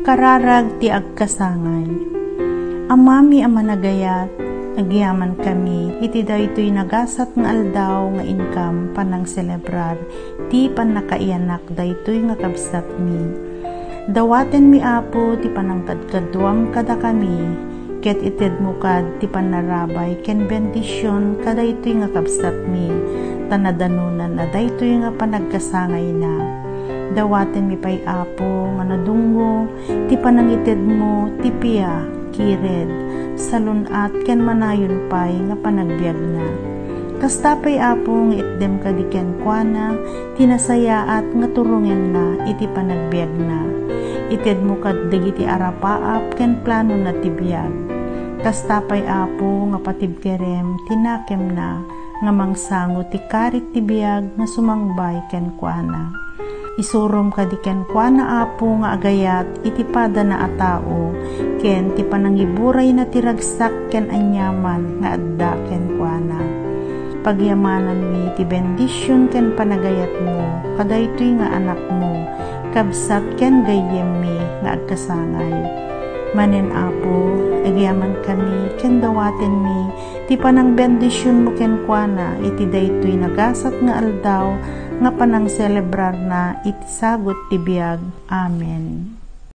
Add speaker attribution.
Speaker 1: Kararag ti agkasangay. Amami a managayat, agyaman kami, iti daytoy nagasat nga aldaw nga inkam panang selebrar, ti panakaianak daytoy nga kabsat mi. Dawaten mi Apo ti panangkadkadwam kada kami, ket ited mo kad ti panarabay ken bendisyon kadaytoy nga kabsat mi, tanadanunan na daytoy nga panagkasangay na. Dawaten mi pay Apo nga nadunggo ti panangited mo ti piya kired salunat ken manayon pay nga panagbiag na. Kasta pay Apo nga itdem kadiken kuana tinasayaat nga turungen na iti panagbiag na. Ited mo kad dagiti arapaap ken plano na ti biag. Kasta pay Apo nga patibkerem tinakem na nga mangsango ti karit ti biag nga sumangbay ken kuana. Isurom kadiken kuana Apo nga agayat iti pada na atao ken ti panangiburay na ti ragsak ken anyaman nga adda ken kuana. Pagyamanan mi ti bendisyon ken panagayat mo kadaytoy nga anak mo kabsat ken gayem mi nga agkasangay. Manen Apo agyaman kami ken dawaten mi ti panang bendisyon mo ken kuana iti daytoy nagasat nga aldaw nga panang selebrar na iti sagot ti biag. Amen.